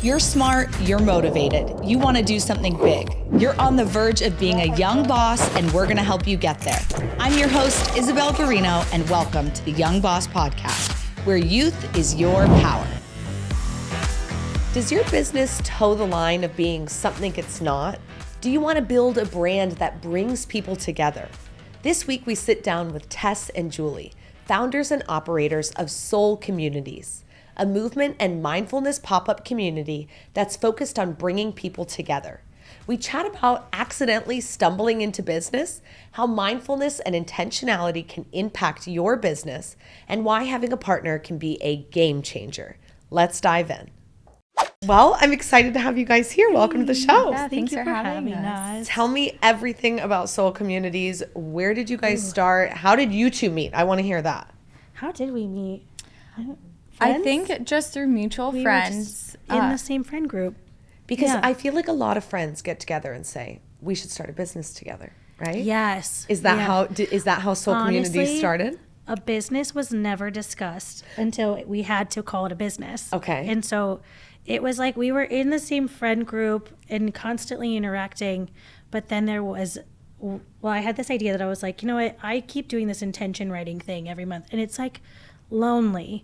You're smart, you're motivated, you want to do something big. You're on the verge of being a young boss, and we're going to help you get there. I'm your host, Isabelle Guarino, and welcome to the Young Boss Podcast, where youth is your power. Does your business toe the line of being something it's not? Do you want to build a brand that brings people together? This week, we sit down with Tess and Julie, founders and operators of Soul Communities, a movement and mindfulness pop-up community that's focused on bringing people together. We chat about accidentally stumbling into business, how mindfulness and intentionality can impact your business, and why having a partner can be a game changer. Let's dive in. Well, I'm excited to have you guys here. Welcome to the show. Yeah, thanks for having us. Tell me everything about Soul Communities. Where did you guys start? How did you two meet? I want to hear that. How did we meet? I think just through mutual friends. Were in the same friend group. Because I feel like a lot of friends get together and say, we should start a business together, right? Yes. Is that how Soul Communities started? A business was never discussed until we had to call it a business. Okay. And so it was like we were in the same friend group and constantly interacting, but then there was, I had this idea that I was like, you know what, I keep doing this intention writing thing every month, and it's like lonely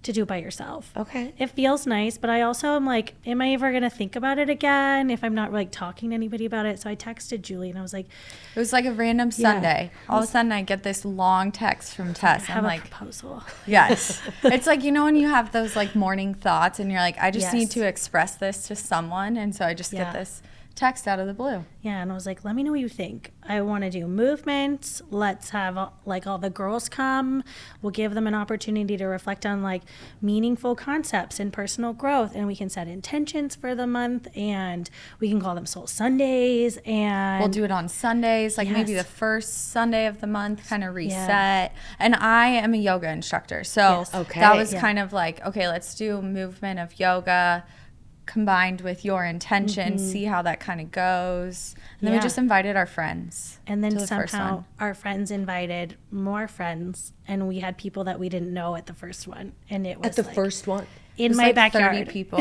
to do by yourself. Okay. It feels nice, but I also am like, am I ever going to think about it again if I'm not like talking to anybody about it? So I texted Julie and I was like, it was like a random Sunday. All of a sudden I get this long text from Tess. I have I'm a like, proposal. yes. It's like, you know, when you have those like morning thoughts and you're like, I just Yes. need to express this to someone. And so I just get this text out of the blue. Yeah, and I was like, let me know what you think. I want to do movements. Let's have like all the girls come. We'll give them an opportunity to reflect on like meaningful concepts and personal growth, and we can set intentions for the month, and we can call them Soul Sundays, and We'll do it on Sundays, like maybe the first Sunday of the month, kind of reset. And I am a yoga instructor. So that was kind of like, okay, let's do movement of yoga combined with your intention, see how that kind of goes. And then we just invited our friends. And then somehow our friends invited more friends, and we had people that we didn't know at the first one. And it was At the first one? In my backyard. 30 people.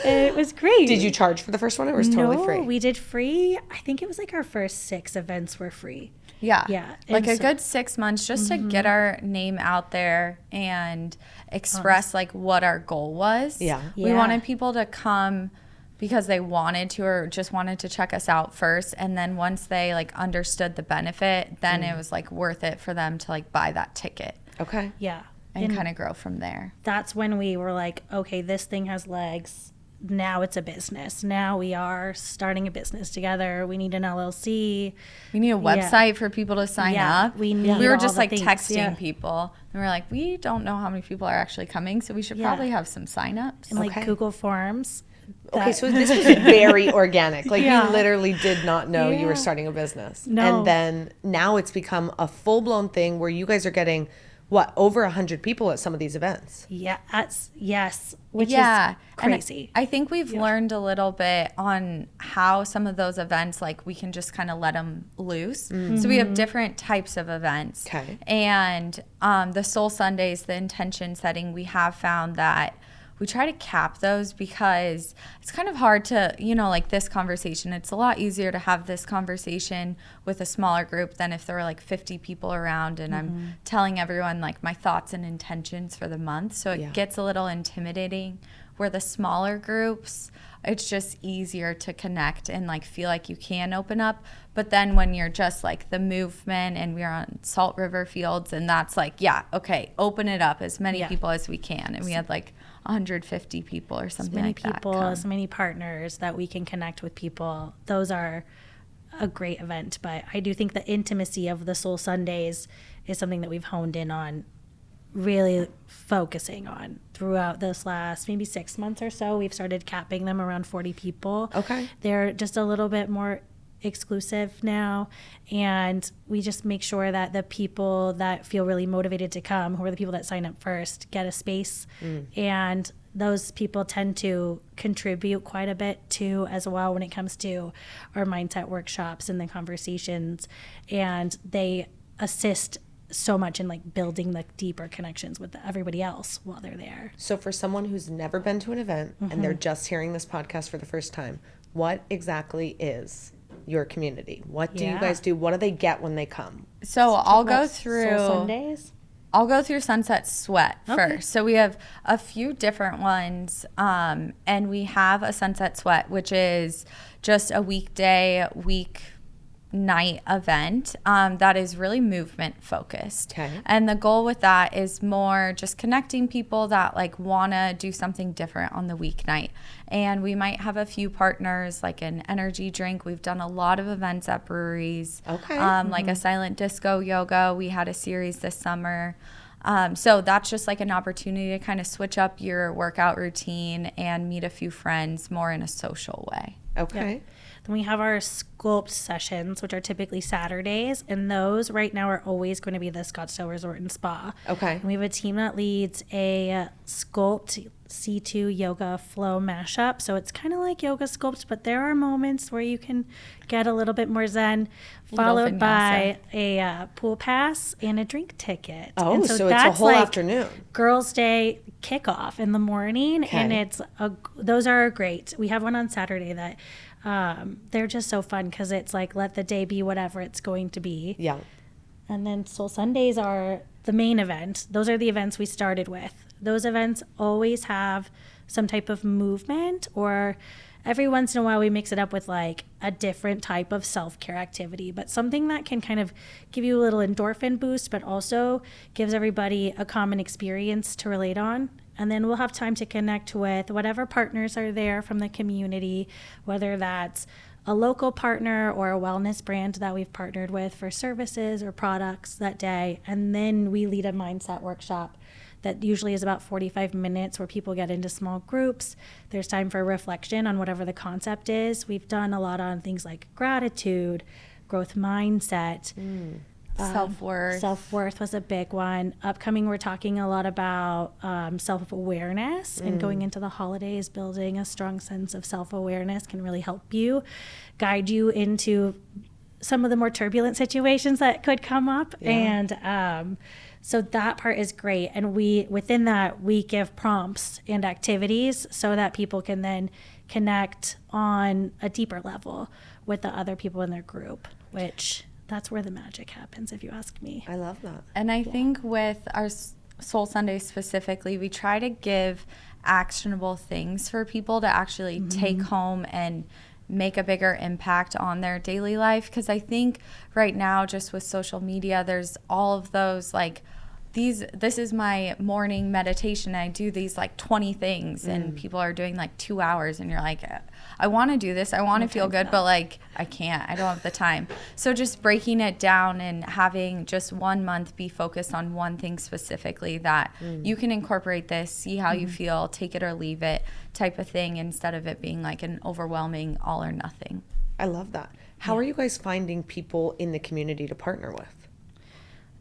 It was great. Did you charge for the first one, or was it totally free? No, we did free. I think it was like our first 6 events were free. Yeah. Like And a good 6 months just to get our name out there and express like what our goal was. We wanted people to come because they wanted to or just wanted to check us out first. And then once they like understood the benefit, then it was like worth it for them to like buy that ticket. Okay. Yeah. And kind of grow from there. That's when we were like, okay, this thing has legs. Now it's a business. Now we are starting a business together. We need an LLC. We need a website for people to sign up. We were just like texting people. And we're like, we don't know how many people are actually coming, so we should probably have some signups. And like Google Forms. Okay, so this was very organic. Like you literally did not know you were starting a business. No. And then now it's become a full-blown thing where you guys are getting over 100 people at some of these events. Yes, which is crazy. And I think we've learned a little bit on how some of those events, like we can just kind of let them loose. So we have different types of events. Okay. And the Soul Sundays, the intention setting, we have found that we try to cap those because it's kind of hard to, you know, like this conversation. It's a lot easier to have this conversation with a smaller group than if there were like 50 people around and I'm telling everyone like my thoughts and intentions for the month. So it gets a little intimidating. Where the smaller groups, it's just easier to connect and like feel like you can open up. But then when you're just like the movement and we're on Salt River Fields and that's like, open it up as many people as we can. And we had like 150 people or something like that. So many partners that we can connect with people. Those are a great event. But I do think the intimacy of the Soul Sundays is something that we've honed in on, really focusing on throughout this last maybe 6 months or so. We've started capping them around 40 people. Okay. They're just a little bit more exclusive now, and we just make sure that the people that feel really motivated to come, who are the people that sign up first, get a space. And those people tend to contribute quite a bit too as well when it comes to our mindset workshops and the conversations, and they assist so much in like building the deeper connections with everybody else while they're there. So for someone who's never been to an event and they're just hearing this podcast for the first time, what exactly is your community? What do you guys do? What do they get when they come? So I'll go through Soul Sundays. I'll go through Sunset Sweat first. So we have a few different ones, and we have a Sunset Sweat, which is just a weekday, weeknight event that is really movement focused. Okay. And the goal with that is more just connecting people that like want to do something different on the weeknight. And we might have a few partners, like an energy drink. We've done a lot of events at breweries. Okay. Like a silent disco yoga. We had a series this summer. So that's just like an opportunity to kind of switch up your workout routine and meet a few friends more in a social way. Okay. Yep. Then we have our sculpt sessions, which are typically Saturdays, and those right now are always going to be the Scottsdale Resort and Spa. Okay. And we have a team that leads a sculpt C2 yoga flow mashup. So it's kind of like yoga sculpt, but there are moments where you can get a little bit more zen, followed by a pool pass and a drink ticket. Oh, and so it's a whole like afternoon. Girls' Day kickoff in the morning, and those are great. We have one on Saturday that they're just so fun because it's like let the day be whatever it's going to be. Yeah. And then Soul Sundays are the main event. Those are the events we started with. Those events always have some type of movement, or every once in a while we mix it up with like a different type of self-care activity, but something that can kind of give you a little endorphin boost, but also gives everybody a common experience to relate on. And then we'll have time to connect with whatever partners are there from the community, whether that's a local partner or a wellness brand that we've partnered with for services or products that day. And then we lead a mindset workshop that usually is about 45 minutes where people get into small groups. There's time for reflection on whatever the concept is. We've done a lot on things like gratitude, growth mindset. Self-worth. Self-worth was a big one. Upcoming, we're talking a lot about self-awareness and going into the holidays, building a strong sense of self-awareness can really help you, guide you into some of the more turbulent situations that could come up. Yeah. And so that part is great. And within that, we give prompts and activities so that people can then connect on a deeper level with the other people in their group, which that's where the magic happens, if you ask me. I love that. And I think with our Soul Sundays specifically, we try to give actionable things for people to actually take home and make a bigger impact on their daily life. Because I think right now, just with social media, there's all of those like, this is my morning meditation. I do these like 20 things and people are doing like 2 hours and you're like, I want to do this. I want to feel good, but like I can't. I don't have the time. So just breaking it down and having just 1 month be focused on one thing specifically that you can incorporate this, see how you feel, take it or leave it type of thing instead of it being like an overwhelming all or nothing. I love that. How are you guys finding people in the community to partner with?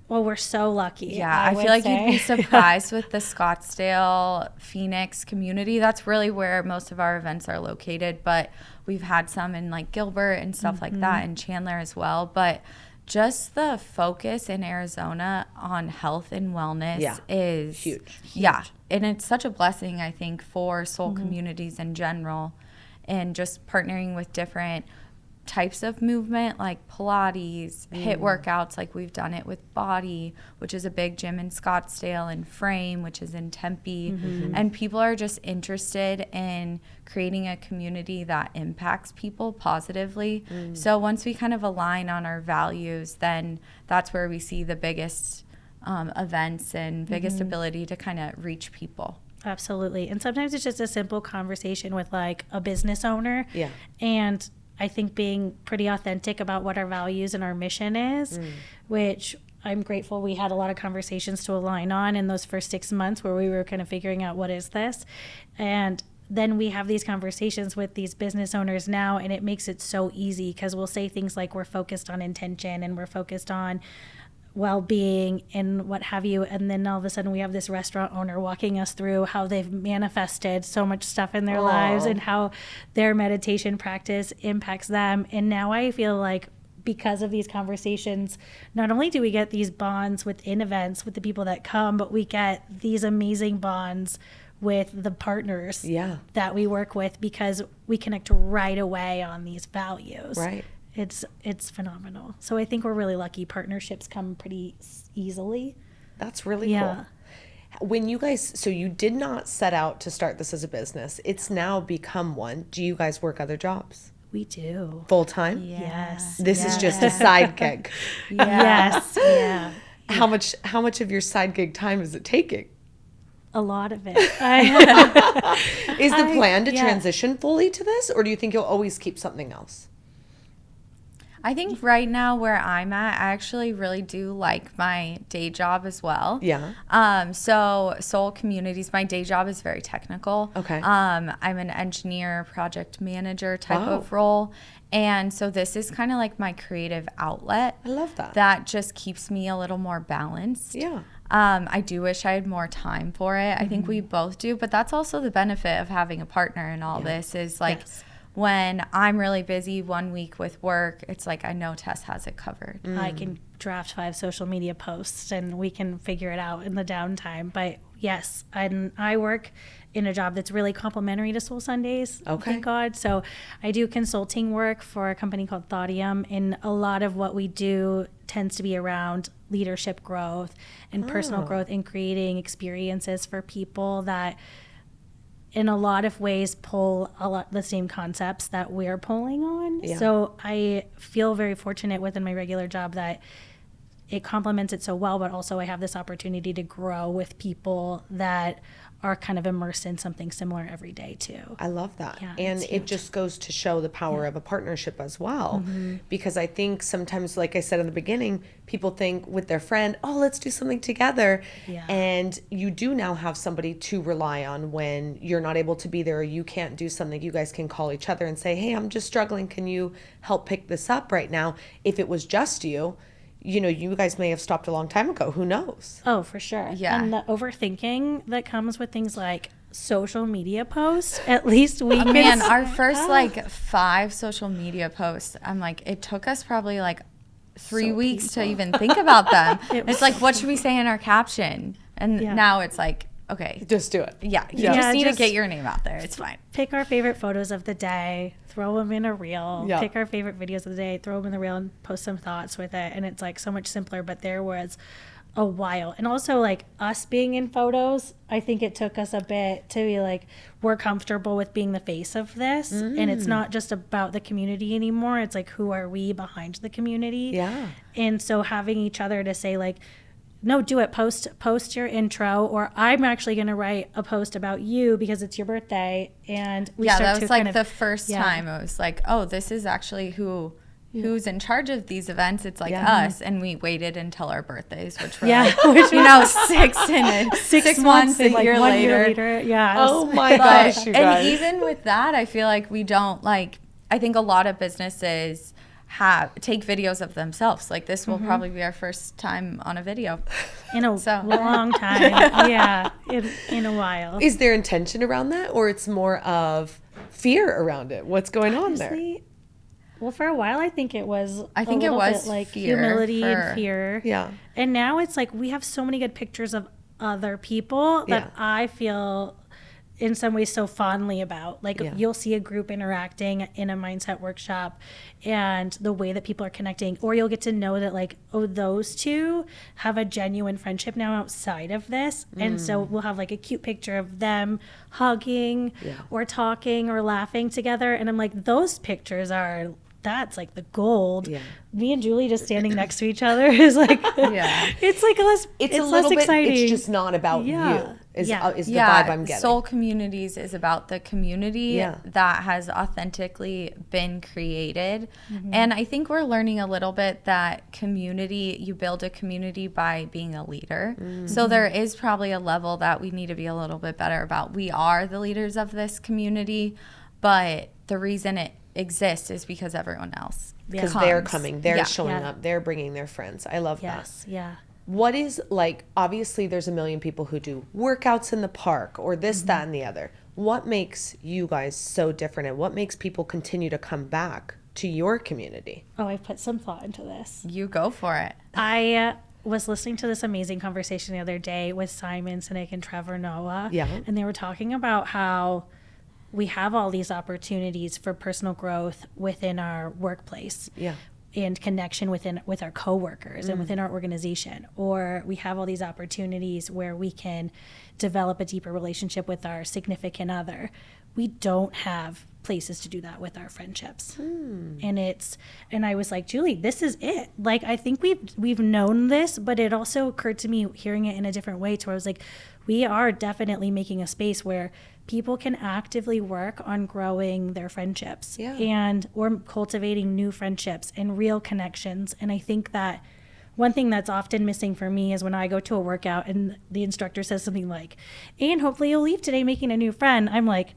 Well, we're so lucky. Yeah, I feel like you'd be surprised with the Scottsdale, Phoenix community. That's really where most of our events are located, but we've had some in like Gilbert and stuff like that, and Chandler as well. But just the focus in Arizona on health and wellness is huge. Yeah, and it's such a blessing, I think, for soul communities in general, and just partnering with different types of movement like Pilates, HIIT workouts, like we've done it with Body, which is a big gym in Scottsdale, and Frame, which is in Tempe. And people are just interested in creating a community that impacts people positively. So once we kind of align on our values, then that's where we see the biggest events and biggest ability to kind of reach people. Absolutely. And sometimes it's just a simple conversation with like a business owner. Yeah. And I think being pretty authentic about what our values and our mission is, which I'm grateful we had a lot of conversations to align on in those first 6 months where we were kind of figuring out what is this. And then we have these conversations with these business owners now, and it makes it so easy because we'll say things like we're focused on intention and we're focused on well-being and what have you, and then all of a sudden we have this restaurant owner walking us through how they've manifested so much stuff in their lives and how their meditation practice impacts them. And now I feel like because of these conversations, not only do we get these bonds within events with the people that come, but we get these amazing bonds with the partners that we work with, because we connect right away on these values. Right. It's phenomenal. So I think we're really lucky. Partnerships come pretty easily. That's really cool. When you guys, so you did not set out to start this as a business. It's now become one. Do you guys work other jobs? We do. Full time? Yes. This is just a side gig. Yes. Yeah. How much of your side gig time is it taking? A lot of it. Is the plan to transition fully to this, or do you think you'll always keep something else? I think right now where I'm at, I actually really do like my day job as well. Yeah. So Soul Communities, my day job is very technical. Okay. I'm an engineer, project manager type of role. And so this is kind of like my creative outlet. I love that. That just keeps me a little more balanced. Yeah. I do wish I had more time for it. I think we both do, but that's also the benefit of having a partner in all this is like, when I'm really busy one week with work, it's like I know Tess has it covered. I can draft 5 social media posts and we can figure it out in the downtime. But yes, I work in a job that's really complementary to Soul Sundays, thank God. So I do consulting work for a company called Thoughtium, and a lot of what we do tends to be around leadership growth and personal growth and creating experiences for people that in a lot of ways pull a lot the same concepts that we're pulling on. Yeah. So I feel very fortunate within my regular job that it complements it so well, but also I have this opportunity to grow with people that are kind of immersed in something similar every day too. I love that. Yeah, and it just goes to show the power of a partnership as well. Because I think sometimes, like I said in the beginning, people think with their friend, oh, let's do something together. Yeah. And you do now have somebody to rely on when you're not able to be there or you can't do something. You guys can call each other and say, hey, I'm just struggling. Can you help pick this up right now? If it was just you, you know, you guys may have stopped a long time ago. Who knows? Oh, for sure. Yeah. And the overthinking that comes with things like social media posts, at least we can. Man, our first like 5 social media posts, I'm like, it took us probably like 3 weeks to even think about them. It's like, what should we say in our caption? And now it's like, okay. Just do it. Yeah. You just need to get your name out there. It's fine. Pick our favorite photos of the day, throw them in a reel, Yeah. pick our favorite videos of the day, throw them in the reel and post some thoughts with it. And it's like so much simpler, but there was a while. And also like us being in photos, I think it took us a bit to be like, we're comfortable with being the face of this. And it's not just about the community anymore. It's like, who are we behind the community? Yeah. And so having each other to say like, no, do it. Post your intro, or I'm actually going to write a post about you because it's your birthday. And we start that to was like the first time it was like, oh, this is actually who's in charge of these events. It's like us, and we waited until our birthdays, which were like, you know, 6 months, a like year 1 later. year later. Yeah. Oh my gosh, you guys. And even with that, I feel like we don't like. I think a lot of businesses take videos of themselves. Like this will probably be our first time on a video in a long time. Yeah, in a while. Is there intention around that, or it's more of fear around it? What's going on there? Well, for a while, I think it was. I think a it little was bit like fear humility and fear. Yeah. And now it's like we have so many good pictures of other people that I feel in some ways so fondly about. Like you'll see a group interacting in a mindset workshop and the way that people are connecting, or you'll get to know that like, oh, those two have a genuine friendship now outside of this. And so we'll have like a cute picture of them hugging or talking or laughing together. And I'm like, those pictures that's like the gold. Yeah. Me and Julie just standing next to each other is like, it's like it's less exciting. It's just not about you. Is the vibe I'm getting. Soul Communities is about the community that has authentically been created. And I think we're learning a little bit that community, you build a community by being a leader. So there is probably a level that we need to be a little bit better about. We are the leaders of this community, but the reason it exists is because everyone else because they're coming, they're showing up, they're bringing their friends. I love that. Yeah. What is like, obviously there's a million people who do workouts in the park or this, that, and the other. What makes you guys so different, and what makes people continue to come back to your community? Oh, I've put some thought into this. You go for it. I was listening to this amazing conversation the other day with Simon Sinek and Trevor Noah. Yeah. And they were talking about how we have all these opportunities for personal growth within our workplace. Yeah. And connection with our coworkers and within our organization. Or we have all these opportunities where we can develop a deeper relationship with our significant other. We don't have places to do that with our friendships. And I was like, Julie, this is it. Like, I think we've known this, but it also occurred to me hearing it in a different way to where I was like, we are definitely making a space where people can actively work on growing their friendships or cultivating new friendships and real connections. And I think that one thing that's often missing for me is when I go to a workout and the instructor says something like, and hopefully you'll leave today making a new friend. I'm like,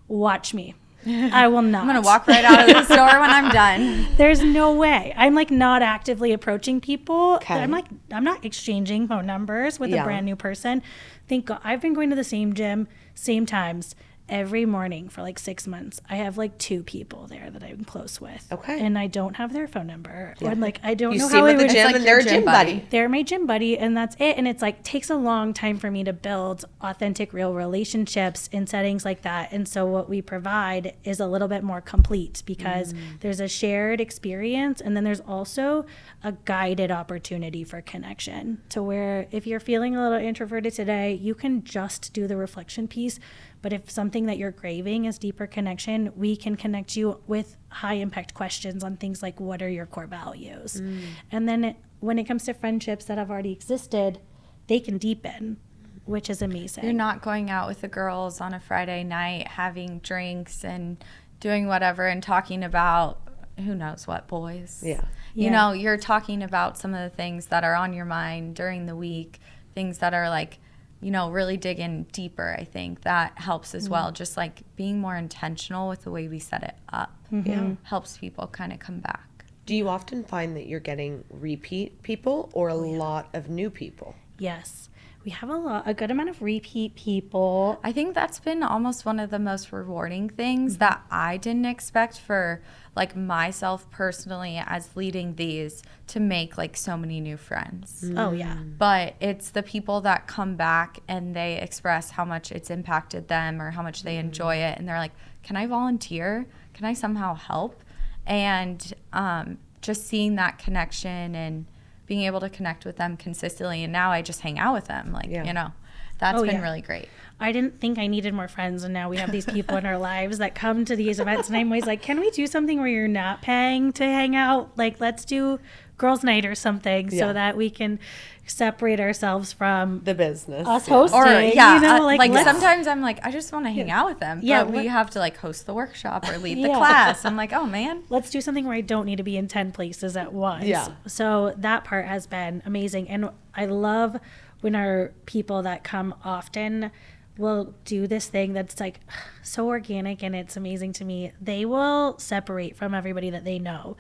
watch me. I will not. I'm going to walk right out of the store when I'm done. There's no way. I'm like not actively approaching people. Okay. I'm not exchanging phone numbers with a brand new person. Thank God. I've been going to the same gym, same times, every morning for like 6 months. I have like 2 people there that I'm close with. Okay. And I don't have their phone number. Or like I don't You know see how them I at the would. gym like and they're a your gym gym buddy. buddy. They're my gym buddy, and that's it. And it's like takes a long time for me to build authentic, real relationships in settings like that. And so what we provide is a little bit more complete because there's a shared experience, and then there's also a guided opportunity for connection to where if you're feeling a little introverted today, you can just do the reflection piece. But if something that you're craving is deeper connection, we can connect you with high impact questions on things like what are your core values? And then when it comes to friendships that have already existed, they can deepen, which is amazing. You're not going out with the girls on a Friday night having drinks and doing whatever and talking about who knows what boys. Yeah. You know, you're talking about some of the things that are on your mind during the week, things that are like, you know, really digging deeper. I think that helps as well. Just like being more intentional with the way we set it up helps people kind of come back. Do you often find that you're getting repeat people or a lot of new people? Yes. We have a good amount of repeat people. I think that's been almost one of the most rewarding things that I didn't expect for like myself personally as leading these to make like so many new friends. Oh, yeah. But it's the people that come back and they express how much it's impacted them or how much they enjoy it. And they're like, can I volunteer? Can I somehow help? And just seeing that connection and being able to connect with them consistently. And now I just hang out with them. Like, you know, that's been really great. I didn't think I needed more friends, and now we have these people in our lives that come to these events, and I'm always like, can we do something where you're not paying to hang out? Like, let's do girls' night or something so that we can separate ourselves from the business. Us hosting. Or, you know, like sometimes I'm like, I just want to hang out with them. Yeah, but we have to like host the workshop or lead the class. I'm like, oh, man. Let's do something where I don't need to be in 10 places at once. Yeah. So that part has been amazing. And I love when our people that come often will do this thing that's like so organic and it's amazing to me. They will separate from everybody that they know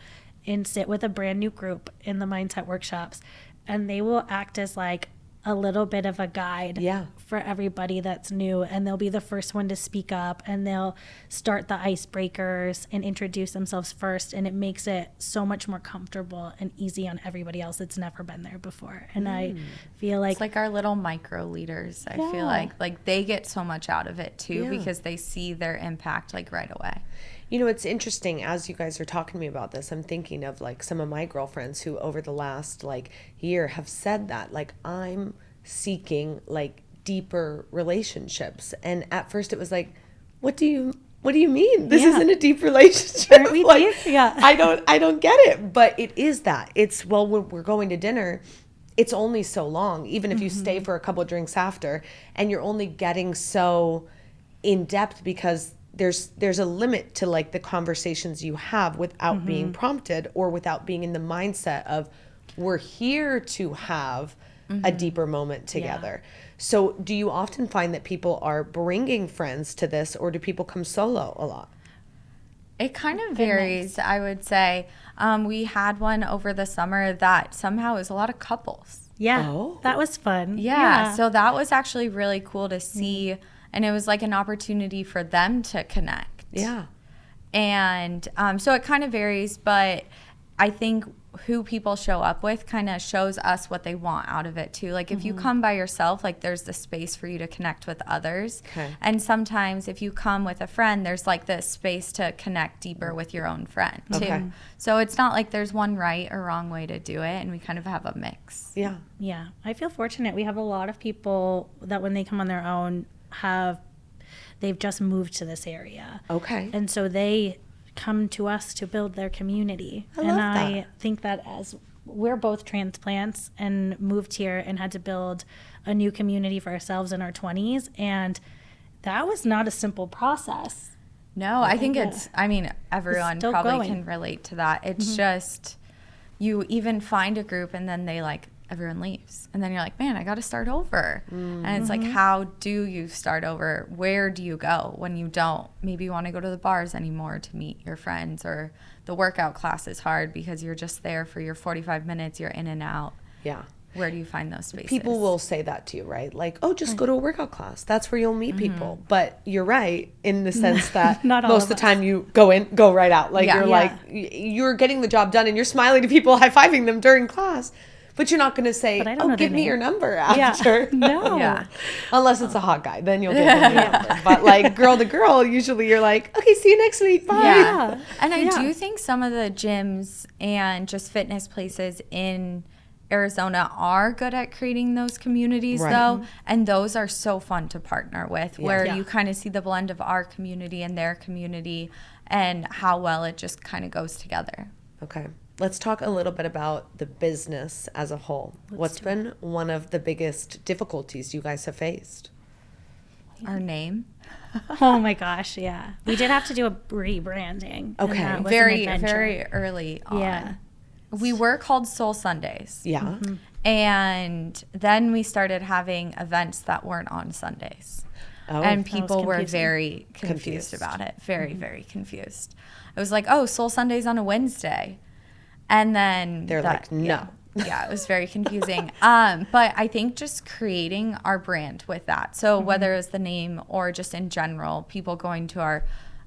and sit with a brand new group in the mindset workshops, and they will act as like a little bit of a guide for everybody that's new, and they'll be the first one to speak up, and they'll start the icebreakers and introduce themselves first, and it makes it so much more comfortable and easy on everybody else that's never been there before. And I feel like it's like our little micro leaders. I feel like they get so much out of it too because they see their impact like right away. You know, it's interesting as you guys are talking to me about this, I'm thinking of like some of my girlfriends who over the last like year have said that like I'm seeking like deeper relationships. And at first it was like, what do you mean? This isn't a deep relationship. Aren't we like, deep? Yeah. I don't get it. But it is that. It's, well, when we're going to dinner, it's only so long, even if you stay for a couple of drinks after, and you're only getting so in depth because there's a limit to like the conversations you have without being prompted or without being in the mindset of we're here to have a deeper moment together. So do you often find that people are bringing friends to this, or do people come solo a lot? It kind of varies, I would say. We had one over the summer that somehow is a lot of couples. Yeah, Oh. that was fun. Yeah, so that was actually really cool to see. And it was like an opportunity for them to connect. Yeah. And so it kind of varies, but I think who people show up with kind of shows us what they want out of it too. Like if you come by yourself, like there's the space for you to connect with others. Okay. And sometimes if you come with a friend, there's like the space to connect deeper with your own friend too. Okay. So it's not like there's one right or wrong way to do it, and we kind of have a mix. Yeah. Yeah, I feel fortunate. We have a lot of people that when they come on their own they've just moved to this area. Okay. And so they come to us to build their community. I love that. I think that as we're both transplants and moved here and had to build a new community for ourselves in our 20s, and that was not a simple process. No, I think everyone still probably going. can relate to that. It's just, you even find a group and then everyone leaves. And then you're like, man, I got to start over. And it's like, how do you start over? Where do you go when you don't maybe want to go to the bars anymore to meet your friends, or the workout class is hard because you're just there for your 45 minutes, you're in and out. Yeah. Where do you find those spaces? People will say that to you, right? Like, oh, just go to a workout class. That's where you'll meet people. But you're right in the sense that Not all most of of the us. time you go in, go right out. Like Yeah. you're Yeah. like, you're getting the job done and you're smiling to people, high-fiving them during class. But you're not going to say, But I don't know give their me name. your number after. No. Yeah. Unless it's a hot guy, then you'll give them your number. But like girl to girl, usually you're like, okay, see you next week. Bye. Yeah. And I Yeah. do think some of the gyms and just fitness places in Arizona are good at creating those communities, Right. though. And those are so fun to partner with, where Yeah. you kind of see the blend of our community and their community and how well it just kind of goes together. Okay. Let's talk a little bit about the business as a whole. What's been one of the biggest difficulties you guys have faced? Our name. Oh my gosh, yeah. We did have to do a rebranding. and Okay. that was an Very, adventure. very early on. Yeah. We were called Soul Sundays. Yeah. And then we started having events that weren't on Sundays. Oh. And people were confusing. very confused Confused. about it. Very, very confused. It was like, oh, Soul Sunday's on a Wednesday. And then They're like, no. Yeah, it was very confusing. But I think just creating our brand with that. So whether it was the name or just in general, people going to our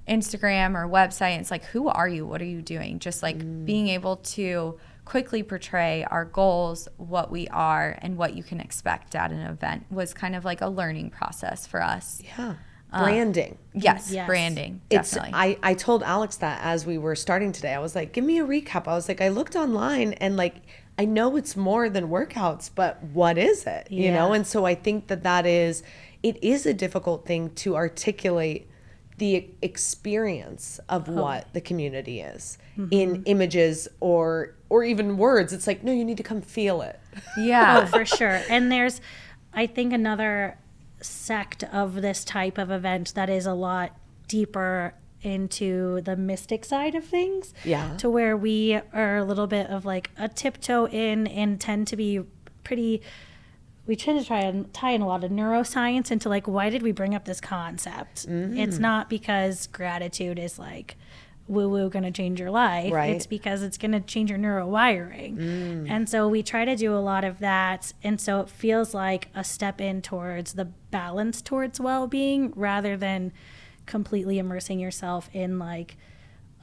Instagram or website, it's like, who are you? What are you doing? Just like being able to quickly portray our goals, what we are, and what you can expect at an event was kind of like a learning process for us. Yeah. Branding. Yes, Yes. branding, It's definitely. I told Alex that as we were starting today. I was like, give me a recap. I was like, I looked online and like I know it's more than workouts, but what is it? You know? Yeah. And so I think that it is a difficult thing to articulate the experience of what the community is in images or even words. It's like, no, you need to come feel it. Yeah. Oh, for sure. And there's, I think, another sect of this type of event that is a lot deeper into the mystic side of things. Yeah. To where we are a little bit of like a tiptoe in and tend to be pretty. We tend to try and tie in a lot of neuroscience into like, why did we bring up this concept? It's not because gratitude is like woo-woo going to change your life. Right. It's because it's going to change your neurowiring. And so we try to do a lot of that. And so it feels like a step in towards the balance towards well-being rather than completely immersing yourself in like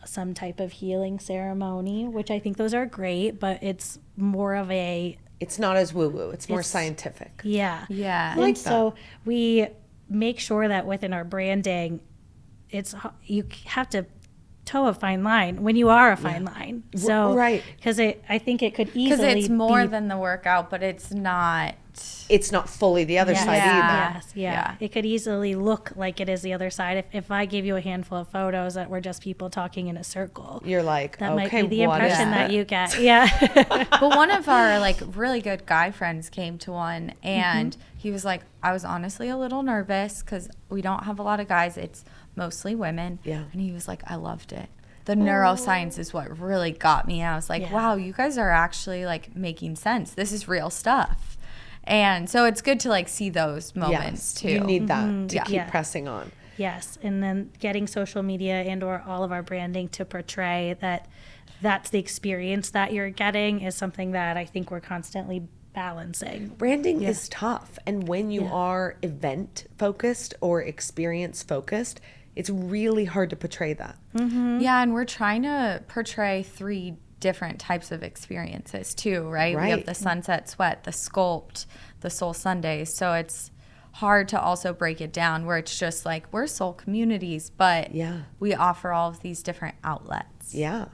some type of healing ceremony, which I think those are great, but it's more of a It's not as woo-woo. It's more It's- scientific. yeah. Yeah. And like so we make sure that within our branding, you have to toe a fine line when you are a fine line. So, right. because I think it could Because easily it's more be, than the workout, but it's not. It's not fully the other side either. Yes, yeah. Yeah. It could easily look like it is the other side. If I gave you a handful of photos that were just people talking in a circle, You're like, that okay, might be the what is impression that it? you get. Yeah. But one of our like really good guy friends came to one, and he was like, I was honestly a little nervous because we don't have a lot of guys. It's mostly women. Yeah. And he was like, I loved it. The neuroscience is what really got me. I was like, Yeah. wow, you guys are actually like making sense. This is real stuff. And so it's good to like see those moments Yes, too. you need that to Yeah. keep Yeah. pressing on. Yes, and then getting social media and or all of our branding to portray that that's the experience that you're getting is something that I think we're constantly balancing. Branding is tough. And when you Yeah. are event focused or experience focused, It's really hard to portray that. Yeah, and we're trying to portray 3 different types of experiences too, right? We have the sunset sweat, the sculpt, the soul Sundays. So it's hard to also break it down where it's just like we're soul communities, but we offer all of these different outlets. Yeah.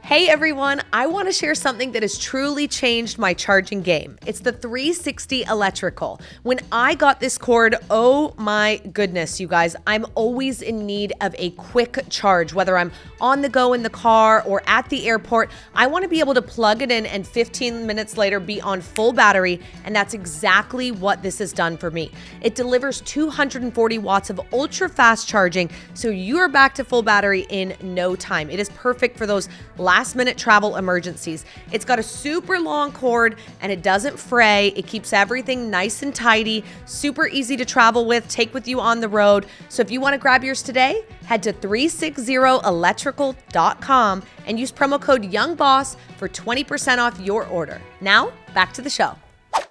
Hey everyone, I want to share something that has truly changed my charging game. It's the 360 electrical. When I got this cord, oh my goodness, you guys, I'm always in need of a quick charge, whether I'm on the go in the car or at the airport. I want to be able to plug it in and 15 minutes later be on full battery, and that's exactly what this has done for me. It delivers 240 watts of ultra fast charging, so you're back to full battery in no time. It is perfect for those last-minute travel emergencies. It's got a super long cord and it doesn't fray. It keeps everything nice and tidy, super easy to travel with, take with you on the road. So if you want to grab yours today, head to 360electrical.com and use promo code YoungBoss for 20% off your order. Now, back to the show.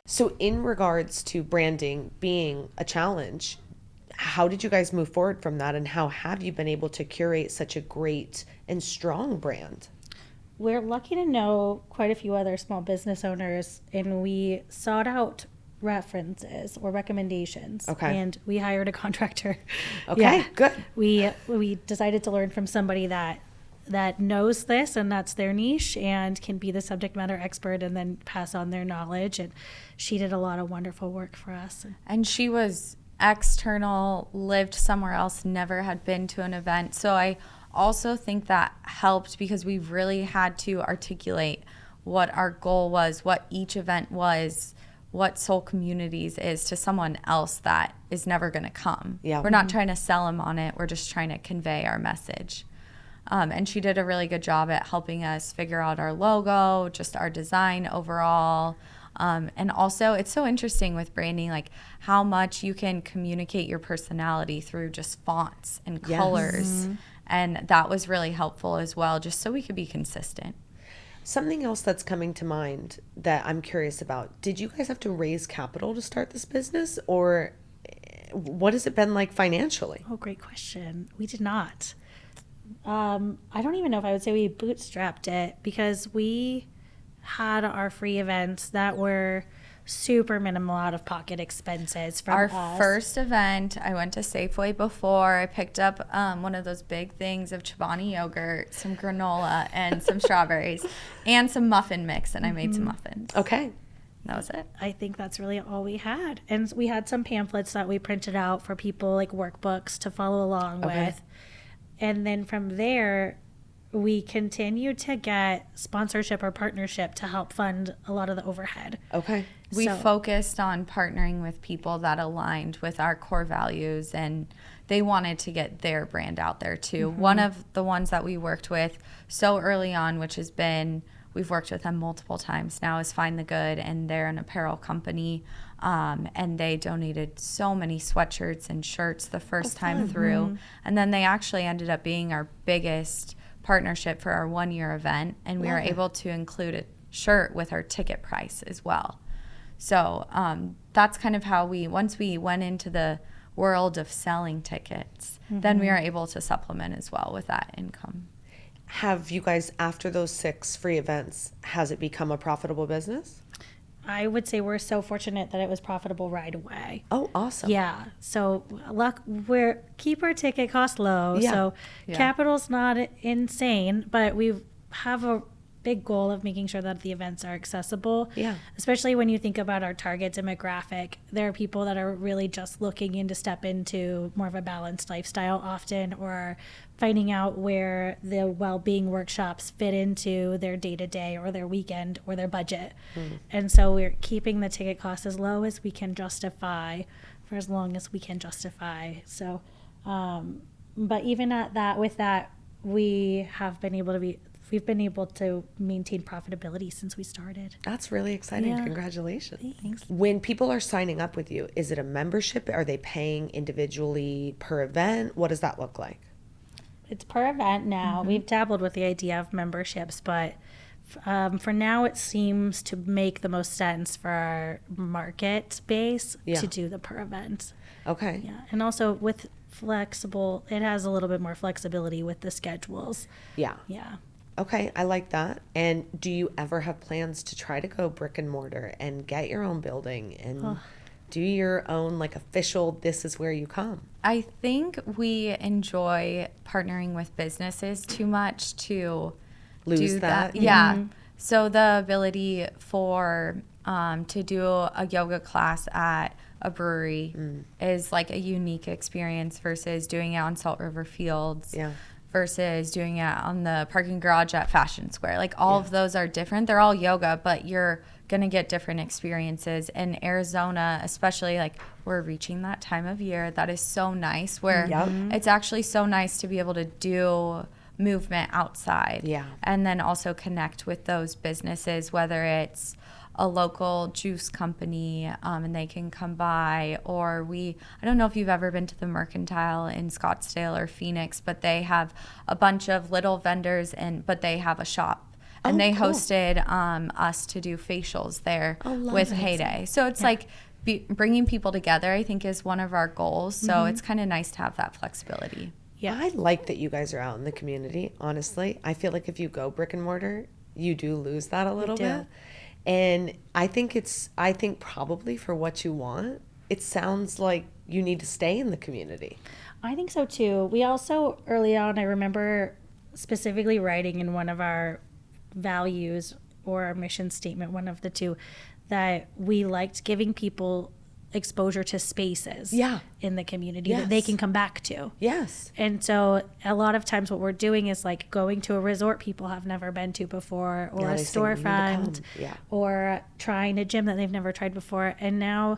So in regards to branding being a challenge, how did you guys move forward from that, and how have you been able to curate such a great and strong brand? We're lucky to know quite a few other small business owners, and we sought out references or recommendations. Okay. And we hired a contractor. Okay, good. We decided to learn from somebody that knows this and that's their niche and can be the subject matter expert and then pass on their knowledge. And she did a lot of wonderful work for us. And she was external, lived somewhere else, never had been to an event. So I also think that helped because we really had to articulate what our goal was, what each event was, what Soul Communities is to someone else that is never going to come. Yeah. We're not trying to sell them on it. We're just trying to convey our message. And she did a really good job at helping us figure out our logo, just our design overall. And also, it's so interesting with branding, like how much you can communicate your personality through just fonts and colors. And that was really helpful as well, just so we could be consistent. Something else that's coming to mind that I'm curious about, did you guys have to raise capital to start this business, or what has it been like financially? Oh, great question. We did not. I don't even know if I would say we bootstrapped it, because we had our free events that were super minimal out-of-pocket expenses from our us. First event, I went to Safeway before. I picked up one of those big things of Chobani yogurt, some granola, and some strawberries, and some muffin mix, and I made some muffins. Okay. That was it. I think that's really all we had. And we had some pamphlets that we printed out for people, like workbooks to follow along with. And then from there, we continued to get sponsorship or partnership to help fund a lot of the overhead. Okay. We focused on partnering with people that aligned with our core values, and they wanted to get their brand out there too. One of the ones that we worked with so early on, which has been, we've worked with them multiple times now, is Find the Good, and they're an apparel company. And they donated so many sweatshirts and shirts the first time through. And then they actually ended up being our biggest partnership for our 1-year event, and we were able to include a shirt with our ticket price as well. So that's kind of how once we went into the world of selling tickets, then we were able to supplement as well with that income. Have you guys, after those 6 free events, has it become a profitable business? I would say we're so fortunate that it was profitable right away. Oh, awesome. Yeah. So we're keep our ticket cost low. Yeah. So capital's not insane, but we have a big goal of making sure that the events are accessible. Yeah. Especially when you think about our target demographic. There are people that are really just looking in to step into more of a balanced lifestyle often, or finding out where the well-being workshops fit into their day-to-day or their weekend or their budget. And so we're keeping the ticket cost as low as we can justify for as long as we can justify. So, but even at that, with that, we have been able to we've been able to maintain profitability since we started. That's really exciting. Yeah. Congratulations. Thanks. When people are signing up with you, is it a membership? Are they paying individually per event? What does that look like? It's per event now. We've dabbled with the idea of memberships, but for now it seems to make the most sense for our market base to do the per event. Okay. Yeah, and also with flexible. It has a little bit more flexibility with the schedules. Yeah. Yeah. Okay, I like that. And do you ever have plans to try to go brick and mortar and get your own building and do your own like official, this is where you come? I think we enjoy partnering with businesses too much to Lose do that? Yeah. So the ability for to do a yoga class at a brewery is like a unique experience versus doing it on Salt River Fields. Yeah. Versus doing it on the parking garage at Fashion Square. Like all of those are different. They're all yoga, but you're going to get different experiences. In Arizona, especially, like we're reaching that time of year that is so nice where it's actually so nice to be able to do movement outside. Yeah. And then also connect with those businesses, whether it's a local juice company and they can come by, or I don't know if you've ever been to the Mercantile in Scottsdale or Phoenix, but they have a bunch of little vendors but they have a shop and they hosted us to do facials there with Heyday. So it's like bringing people together, I think, is one of our goals. So it's kind of nice to have that flexibility. Yeah. I like that you guys are out in the community, honestly. I feel like if you go brick and mortar, you do lose that a little bit. And I think probably for what you want, it sounds like you need to stay in the community. I think so too. We also, early on, I remember specifically writing in one of our values or our mission statement, one of the two, that we liked giving people exposure to spaces in the community that they can come back to. Yes. And so a lot of times what we're doing is like going to a resort people have never been to before, or a storefront, or trying a gym that they've never tried before. And now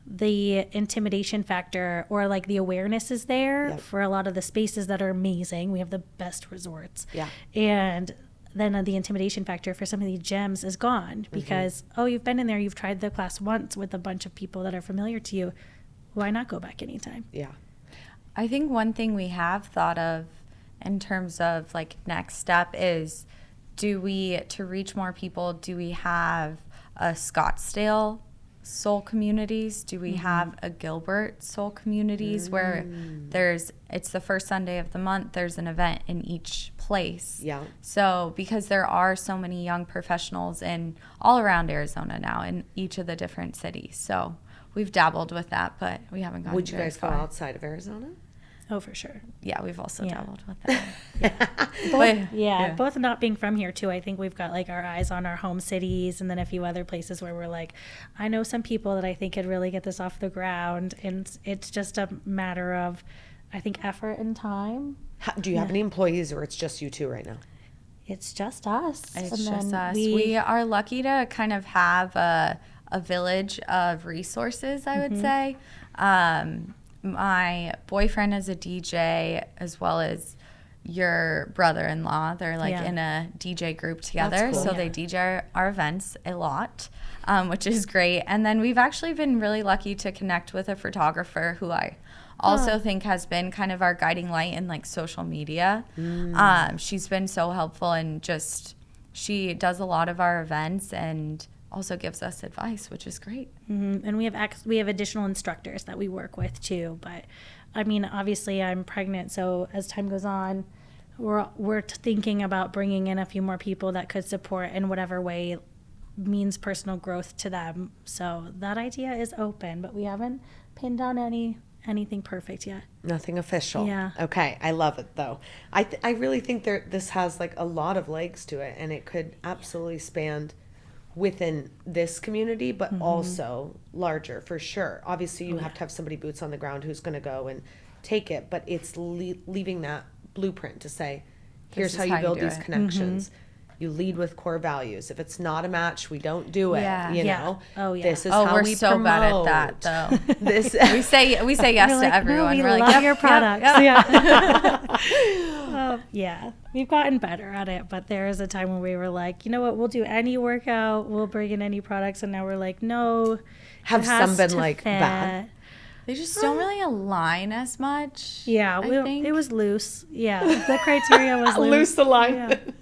the intimidation factor or like the awareness is there for a lot of the spaces that are amazing. We have the best resorts. Yeah. And then the intimidation factor for some of these gyms is gone because, you've been in there, you've tried the class once with a bunch of people that are familiar to you. Why not go back anytime? Yeah. I think one thing we have thought of in terms of like next step is to reach more people, do we have a Scottsdale soul communities? Do we have a Gilbert soul communities where it's the first Sunday of the month, there's an event in each place. Yeah. So because there are so many young professionals in all around Arizona now in each of the different cities. So we've dabbled with that, but we haven't gone Would you very guys go far. outside of Arizona? Oh, for sure. Yeah, we've also dabbled with that. Both not being from here too. I think we've got like our eyes on our home cities and then a few other places where we're like, I know some people that I think could really get this off the ground, and it's just a matter of, I think, effort and time. Do you have any employees, or it's just you two right now? It's just us. It's just us. We are lucky to kind of have a village of resources, I would say. My boyfriend is a DJ, as well as your brother-in-law. They're like in a DJ group together. Cool. So they DJ our events a lot, which is great. And then we've actually been really lucky to connect with a photographer who I also think has been kind of our guiding light in like social media. She's been so helpful, and just she does a lot of our events and also gives us advice, which is great. And we have additional instructors that we work with too. But I mean, obviously I'm pregnant, so as time goes on, we're thinking about bringing in a few more people that could support in whatever way means personal growth to them. So that idea is open, but we haven't pinned down anything perfect yet. Nothing official. Yeah. Okay. I love it though. I really think this has like a lot of legs to it, and it could absolutely span within this community, but also larger for sure. Obviously you have to have somebody boots on the ground who's going to go and take it, but it's leaving that blueprint to say, here's how you build these connections. You lead with core values. If it's not a match, we don't do it. You know. Oh yeah. This is how we're we so promote. bad at that though. This we say yes like, to everyone. No, we we're love like, your products. Yeah. We've gotten better at it, but there was a time when we were like, you know what, we'll do any workout, we'll bring in any products, and now we're like, no. Have some been like bad? They just don't really align as much. Yeah, I think. it was loose. Yeah, the criteria was loose. Loose alignment.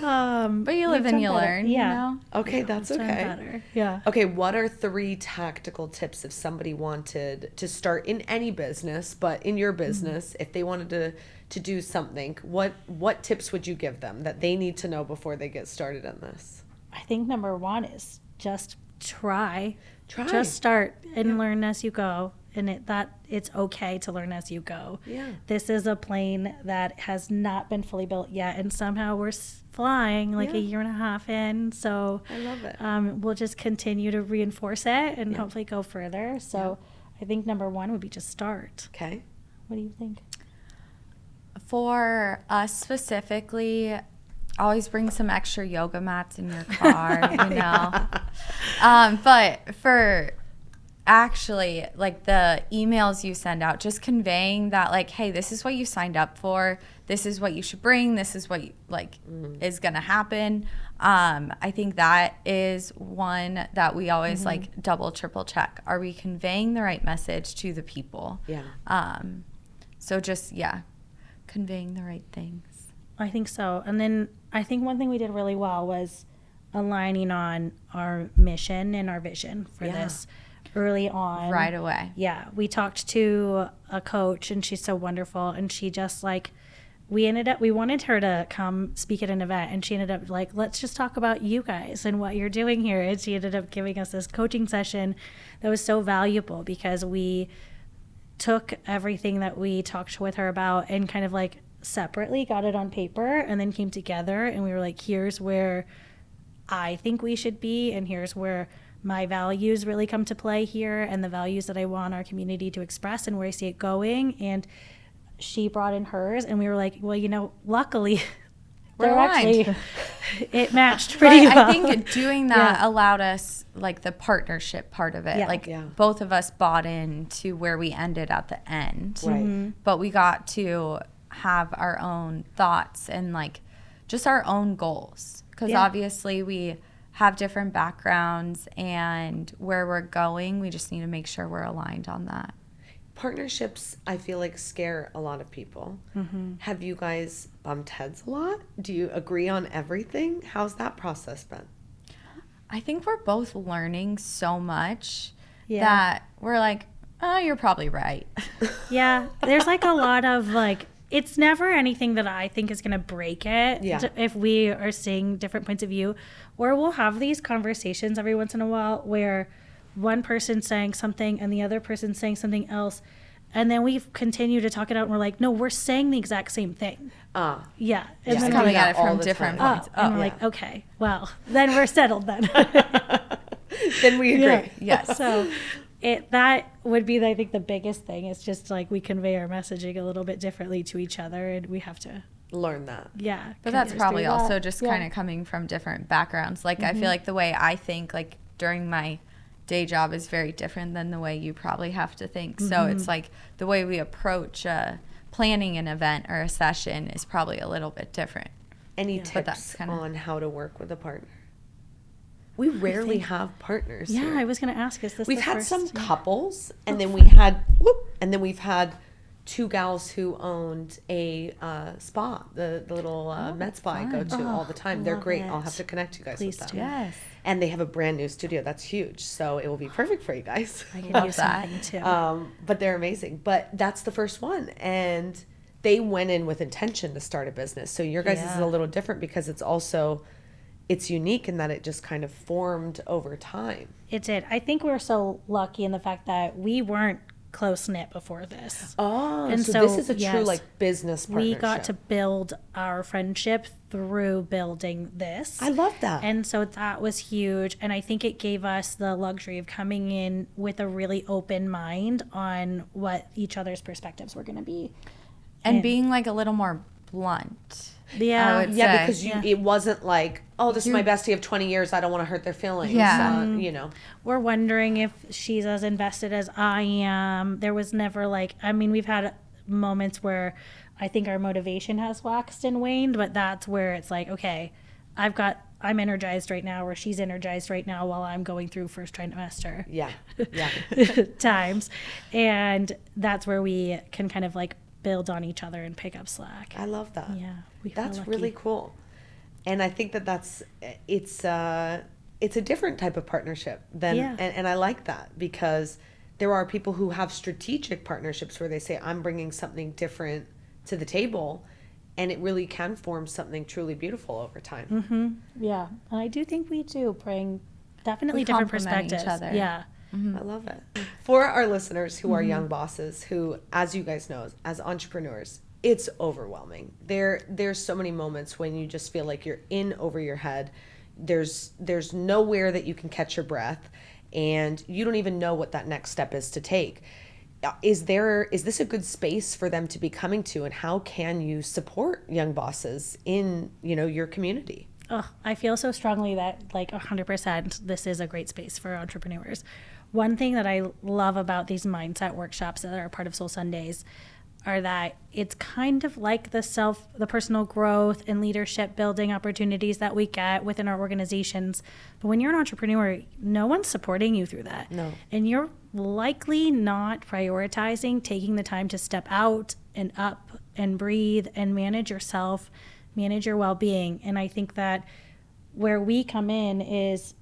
But you live we've and you done better. learn, Yeah. you know? Okay, that's Done okay. better. Yeah. Okay, what are 3 tactical tips if somebody wanted to start in any business, but in your business, if they wanted to do something, what tips would you give them that they need to know before they get started on this? I think number 1 is just try. Try. Just start and learn as you go. And it's okay to learn as you go. Yeah. This is a plane that has not been fully built yet, and somehow we're flying like a year and a half in. So I love it. We'll just continue to reinforce it and hopefully go further. So I think number 1 would be just start. Okay. What do you think? For us specifically, always bring some extra yoga mats in your car, you know. But for actually, like, the emails you send out, just conveying that, like, hey, this is what you signed up for. This is what you should bring. This is what is going to happen. I think that is one that we always like double, triple check. Are we conveying the right message to the people? Yeah. So just, conveying the right things. I think so. And then I think one thing we did really well was aligning on our mission and our vision for this early on. Right away. Yeah. We talked to a coach, and she's so wonderful. And she just we wanted her to come speak at an event, and she ended up let's just talk about you guys and what you're doing here. And she ended up giving us this coaching session that was so valuable because we took everything that we talked with her about and kind of separately got it on paper and then came together, and we were like, here's where I think we should be, and here's where my values really come to play here, and the values that I want our community to express and where I see it going. And she brought in hers, and we were like, well, luckily it matched pretty well. I think doing that allowed us the partnership part of it. Both of us bought into where we ended at the end. Right. But we got to have our own thoughts and just our own goals, because obviously we have different backgrounds, and where we're going, we just need to make sure we're aligned on that. Partnerships, I feel like, scare a lot of people. Have you guys bumped heads a lot? Do you agree on everything? How's that process been? I think we're both learning so much that we're like, oh, you're probably right. Yeah, there's a lot of it's never anything that I think is going to break it if we are seeing different points of view. Or we'll have these conversations every once in a while where one person's saying something and the other person's saying something else. And then we continue to talk it out, and we're like, no, we're saying the exact same thing. Yeah. And Just then coming at it from different points. And we're like, okay, well, then we're settled then. Then we agree. Yeah. Yes. So that would be, I think, the biggest thing. It's just we convey our messaging a little bit differently to each other, and we have to learn that. Yeah. But that's probably also just kind of coming from different backgrounds. I feel like the way I think during my day job is very different than the way you probably have to think. So it's the way we approach planning an event or a session is probably a little bit different. Any tips on how to work with a partner? We rarely have partners. Yeah, here. I was going to ask, is this We've the had first? some couples, and then we've had 2 gals who owned a spa, the little med spa I go to all the time. They're great. I'll have to connect you guys Please with them. do. Yes. And they have a brand new studio that's huge, so it will be perfect for you guys. I can use something too. But they're amazing. But that's the first one, and they went in with intention to start a business. So your guys is a little different because it's unique in that it just kind of formed over time. It did. I think we're so lucky in the fact that we weren't close-knit before this. Oh, and so this is a true business partnership. We got to build our friendship through building this. I love that. And so that was huge. And I think it gave us the luxury of coming in with a really open mind on what each other's perspectives were going to be. And being a little more blunt. Yeah. I would say. Because it wasn't like, oh, this is my bestie of 20 years. I don't want to hurt their feelings. Yeah. We're wondering if she's as invested as I am. There was never we've had moments where I think our motivation has waxed and waned, but that's where it's okay, I'm energized right now, or she's energized right now while I'm going through first trimester. Yeah. times. And that's where we can kind of build on each other and pick up slack. I love that. Yeah. That's really cool. And I think it's a different type of partnership than, and I like that, because there are people who have strategic partnerships where they say, I'm bringing something different to the table, and it really can form something truly beautiful over time. Mm-hmm. Yeah. And I do think we do bring definitely different perspectives. Each other. Yeah. I love it. For our listeners who are young bosses, who, as you guys know, as entrepreneurs, it's overwhelming. There's so many moments when you just feel like you're in over your head. There's nowhere that you can catch your breath, and you don't even know what that next step is to take. Is this a good space for them to be coming to, and how can you support young bosses in, your community? Oh, I feel so strongly that 100% this is a great space for entrepreneurs. One thing that I love about these mindset workshops that are part of Soul Sundays are that it's kind of like the personal growth and leadership building opportunities that we get within our organizations. But when you're an entrepreneur, no one's supporting you through that. No. And you're likely not prioritizing taking the time to step out and up and breathe and manage yourself, manage your well-being. And I think that where we come in is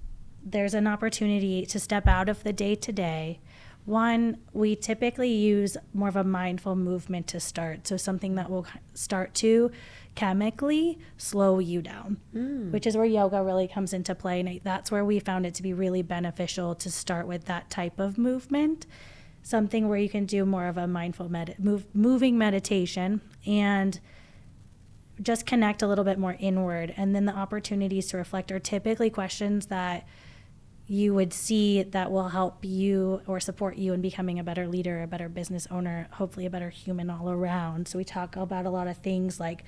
there's an opportunity to step out of the day-to-day. One, we typically use more of a mindful movement to start. So something that will start to chemically slow you down, which is where yoga really comes into play. And that's where we found it to be really beneficial to start with that type of movement. Something where you can do more of a mindful moving meditation and just connect a little bit more inward. And then the opportunities to reflect are typically questions that you would see that will help you or support you in becoming a better leader, a better business owner, hopefully a better human all around. So we talk about a lot of things like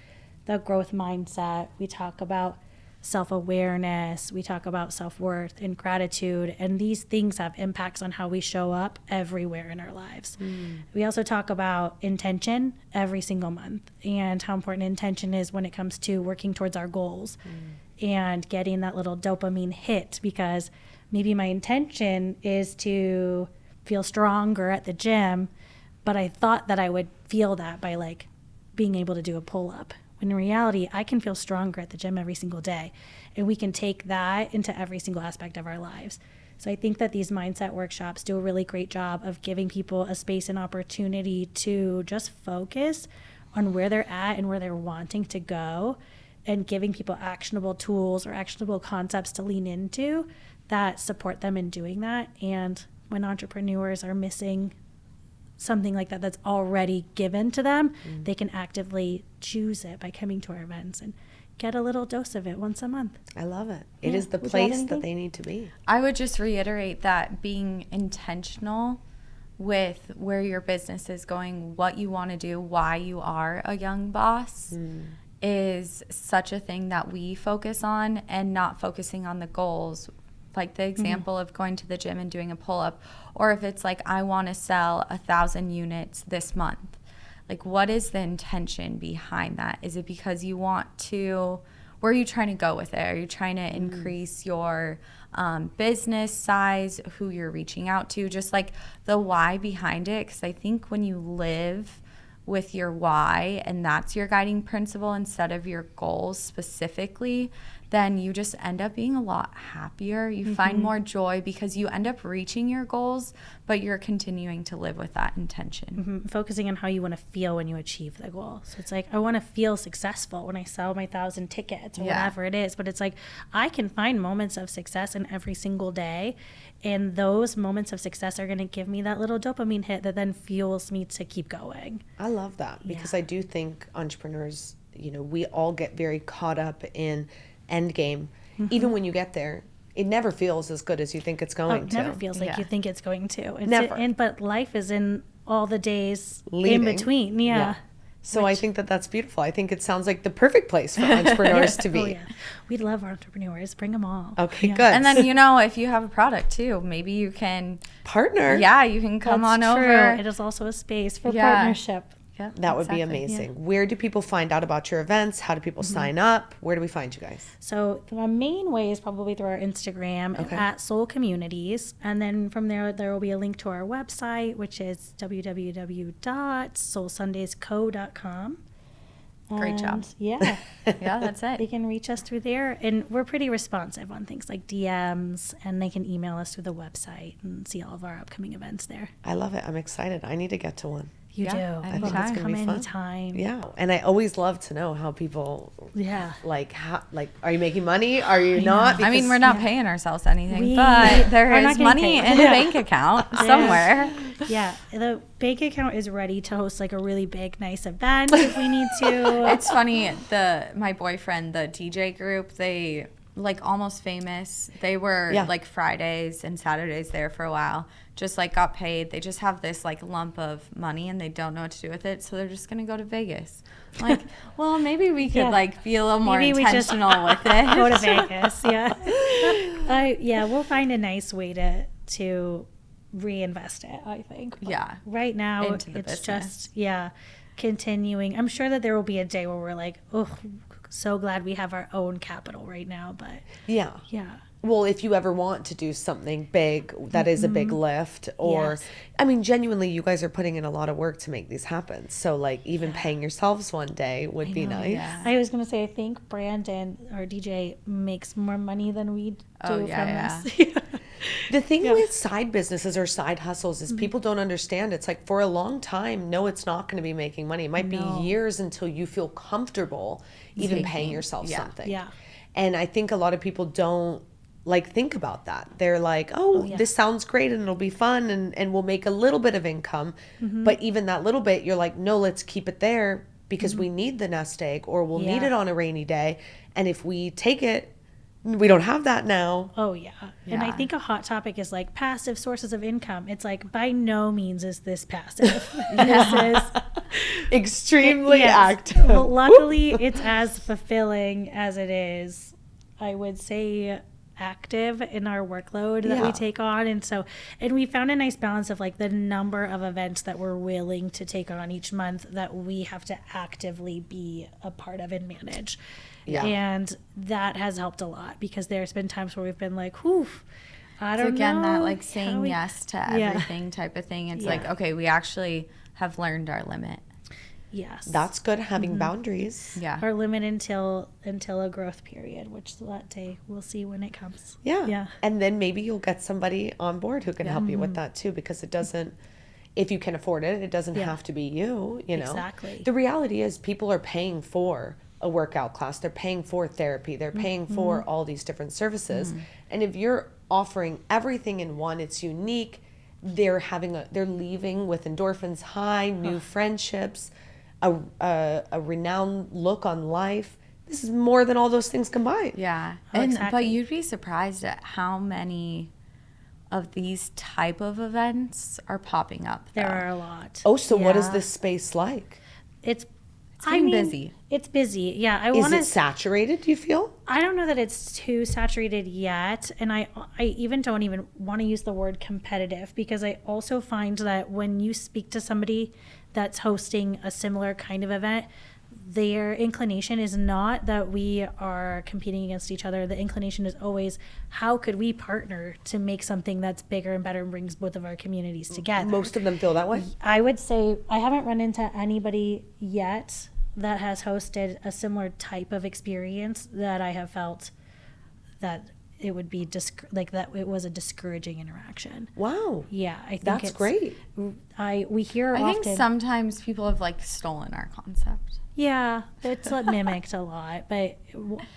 the growth mindset. We talk about self-awareness. We talk about self-worth and gratitude. And these things have impacts on how we show up everywhere in our lives. We also talk about intention every single month and how important intention is when it comes to working towards our goals and getting that little dopamine hit, because maybe my intention is to feel stronger at the gym, but I thought that I would feel that by being able to do a pull-up. When in reality, I can feel stronger at the gym every single day, and we can take that into every single aspect of our lives. So I think that these mindset workshops do a really great job of giving people a space and opportunity to just focus on where they're at and where they're wanting to go, and giving people actionable tools or actionable concepts to lean into that support them in doing that. And when entrepreneurs are missing something like that that's already given to them, they can actively choose it by coming to our events and get a little dose of it once a month. I love it. It is the place that they need to be. I would just reiterate that being intentional with where your business is going, what you want to do, why you are a young boss is such a thing that we focus on, and not focusing on the goals. Like the example of going to the gym and doing a pull-up, or if it's like, I want to sell 1,000 units this month. Like, what is the intention behind that? Is it because you want to, where are you trying to go with it? Are you trying to increase your business size, who you're reaching out to? Just like the why behind it. Because I think when you live with your why and that's your guiding principle instead of your goals specifically, then you just end up being a lot happier. You find more joy because you end up reaching your goals, but you're continuing to live with that intention. Focusing on how you want to feel when you achieve the goal. So it's like, I want to feel successful when I sell my 1,000 tickets or whatever it is. But it's like, I can find moments of success in every single day. And those moments of success are going to give me that little dopamine hit that then fuels me to keep going. I love that, because I do think entrepreneurs, we all get very caught up in end game. Even when you get there, it never feels as good as you think it's going to. It never feels like you think it's going to. Never. But life is in all the days Leading. in between. Yeah. So I think that that's beautiful. I think it sounds like the perfect place for entrepreneurs to be. Oh, yeah. We love entrepreneurs. Bring them all. Okay, good. And then, if you have a product too, maybe you can partner. Yeah, you can come That's on true. over. It is also a space for partnership. Yeah, that would be amazing. Yeah. Where do people find out about your events? How do people sign up? Where do we find you guys? So the main way is probably through our Instagram at Soul Communities. And then from there will be a link to our website, which is www.soulsundaysco.com. Great job. And yeah. Yeah, that's They it. can reach us through there, and we're pretty responsive on things like DMs, and they can email us through the website and see all of our upcoming events there. I love it. I'm excited. I need to get to one. You Yeah, do. I think Well, it's gonna come be fun. anytime. Yeah. And I always love to know how people, Yeah. like, are you making money? Are you not? I mean, Because- we're not paying ourselves anything, We but there are is not getting money paid. in a bank account somewhere. Yeah, the bank account is ready to host like a really big, nice event if we need to. It's funny, my boyfriend, the DJ group, they like Almost Famous. They were Yeah. like Fridays and Saturdays there for a while. Just like got paid. They just have this like lump of money and they don't know what to do with it, so they're just gonna go to Vegas. Like, well, maybe we could Yeah. like be a little more Maybe we just intentional with it. Go to Vegas, yeah. Yeah, we'll find a nice way to reinvest it, I think. But Yeah. right now, Into the it's business. just, continuing. I'm sure that there will be a day where we're like, oh, so glad we have our own capital right now. But Yeah. yeah. Well, if you ever want to do something big, that is a big lift, or, Yes. I mean, genuinely, you guys are putting in a lot of work to make these happen. So, like, even paying yourselves one day would be nice. yeah. I was going to say, I think Brandon, our DJ, makes more money than we do Oh, yeah, from this. The thing with side businesses or side hustles is people don't understand. It's like for a long time, no, it's not going to be making money. It might be years until you feel comfortable even paying yourself something. Yeah. And I think a lot of people don't like think about that. They're like, oh, this sounds great and it'll be fun and we'll make a little bit of income. But even that little bit, you're like, no, let's keep it there because we need the nest egg or we'll need Yeah. it on a rainy day. And if we take it, we don't have that now. Oh, yeah. And I Yeah. think a hot topic is like passive sources of income. It's like, by no means is this passive. This is Extremely yes. active. Well, luckily, it's as fulfilling as it is, I would say, active in our workload that Yeah. we take on. And we found a nice balance of like the number of events that we're willing to take on each month that we have to actively be a part of and manage. Yeah. And that has helped a lot because there's been times where we've been like, whew, I don't It's again know. that like how saying we-" yes to Yeah. everything type of thing. It's Yeah. like, okay, we actually have learned our limit. Yes. That's good, having boundaries. Yeah. our limit until a growth period, which that day we'll see when it comes. Yeah. Yeah. And then maybe you'll get somebody on board who can help you with that too, because it doesn't, if you can afford it, it doesn't have to be you, you know? Exactly. The reality is people are paying for a workout class. They're paying for therapy. They're paying for all these different services. And if you're offering everything in one, it's unique. They're leaving with endorphins high, new friendships, a renowned look on life. This is more than all those things combined. Yeah. Oh, But exactly. you'd be surprised at how many of these type of events are popping up. There though. are a lot. Oh, so what is Yeah. this space like? It's getting busy. It's busy. Yeah. I Is want it to saturated, do you feel? I don't know that it's too saturated yet, and I even don't even want to use the word competitive because I also find that when you speak to somebody that's hosting a similar kind of event, their inclination is not that we are competing against each other. The inclination is always, how could we partner to make something that's bigger and better and brings both of our communities together? Most of them feel that way. I would say I haven't run into anybody yet that has hosted a similar type of experience that I have felt that it would be that it was a discouraging interaction. Wow. Yeah, I think That's it's great. We hear I often. think sometimes people have like stolen our concept. Yeah, it's mimicked a lot, but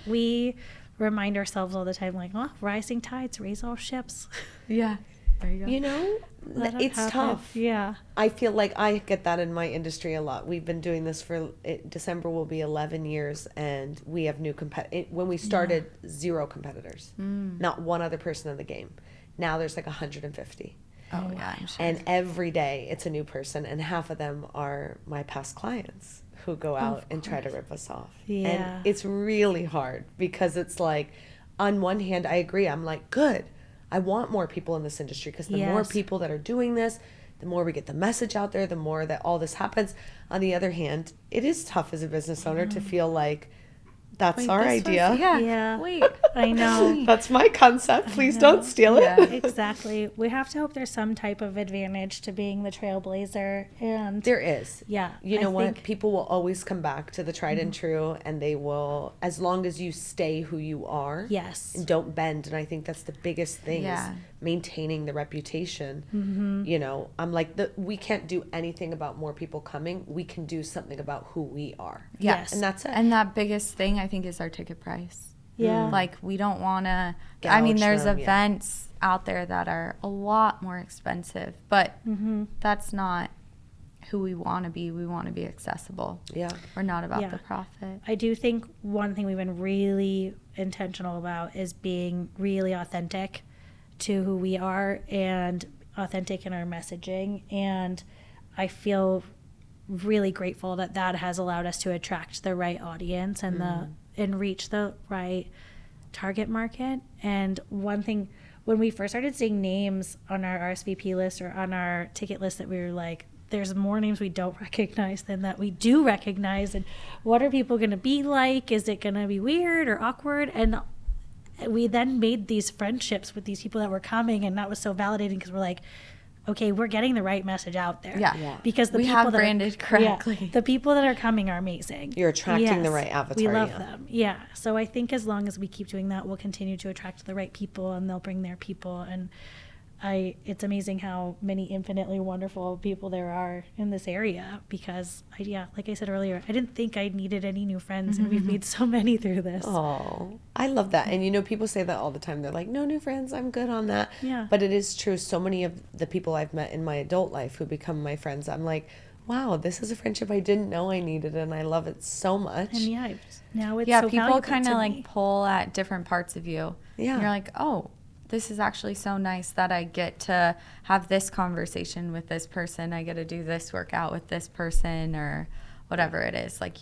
we remind ourselves all the time, like, oh, rising tides raise all ships. Yeah. There you go. You know, Let it it's happen. tough. Yeah. I feel like I get that in my industry a lot. We've been doing this for December will be 11 years, and we have new when we started, 0 competitors, not one other person in the game. Now there's like 150, Oh, yeah, I'm sure. and every day it's a new person, and half of them are my past clients who go out and try to rip us off. Yeah. And it's really hard because it's like, on one hand, I agree. I'm like, good. I want more people in this industry because the more Yes. people that are doing this, the more we get the message out there, the more that all this happens. On the other hand, it is tough as a business owner to feel like That's our idea. Yeah. Wait. I know. That's my concept. Please don't steal it. Yeah. Exactly. We have to hope there's some type of advantage to being the trailblazer. And There is. yeah. You know I what? think- People will always come back to the tried and true, and they will, as long as you stay who you are. Yes. And don't bend. And I think that's the biggest thing Yeah. is maintaining the reputation. You know, I'm like, we can't do anything about more people coming. We can do something about who we are. Yes. And that's it. And that biggest thing, I think, is our ticket price. Yeah. Like, we don't want to, I mean, Gouge there's them, yeah. events out there that are a lot more expensive, but that's not who we want to be. We want to be accessible. Yeah. We're not about Yeah. the profit. I do think one thing we've been really intentional about is being really authentic to who we are and authentic in our messaging. And I feel really grateful that that has allowed us to attract the right audience and and reach the right target market. And one thing, when we first started seeing names on our RSVP list or on our ticket list, that we were like, there's more names we don't recognize than that we do recognize. And what are people going to be like? Is it going to be weird or awkward? And we then made these friendships with these people that were coming, and that was so validating because we're like, okay, we're getting the right message out there. Yeah. Because the We people have that branded correctly. the people that are coming are amazing. You're attracting the right avatar, We love yeah. them. Yeah. So I think as long as we keep doing that, we'll continue to attract the right people, and they'll bring their people. And it's amazing how many infinitely wonderful people there are in this area because, like I said earlier, I didn't think I needed any new friends, and we've made so many through this. Oh, I love that. And you know, people say that all the time. They're like, no new friends, I'm good on that. Yeah. But it is true. So many of the people I've met in my adult life who become my friends, I'm like, wow, this is a friendship I didn't know I needed, and I love it so much. And now it's Yeah, so people valuable kind to of me. like pull at different parts of you. Yeah. And you're like, oh, this is actually so nice that I get to have this conversation with this person. I get to do this workout with this person or whatever it is. Like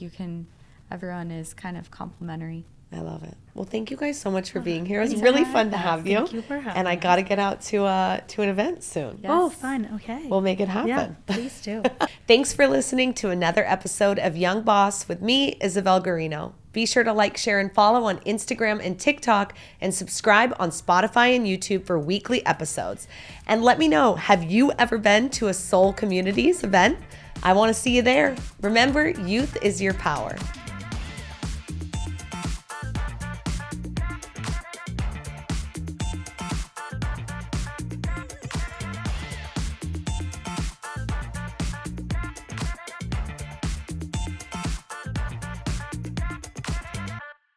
everyone is kind of complimentary. I love it. Well, thank you guys so much for being here. It was really fun to have you. Thank you for having And I us. got to get out to an event soon. Oh, Yes. fun. Okay. We'll make it yeah, happen. please do. Thanks for listening to another episode of Young Boss with me, Isabelle Guarino. Be sure to like, share, and follow on Instagram and TikTok, and subscribe on Spotify and YouTube for weekly episodes. And let me know, have you ever been to a Soul Communities event? I want to see you there. Remember, youth is your power.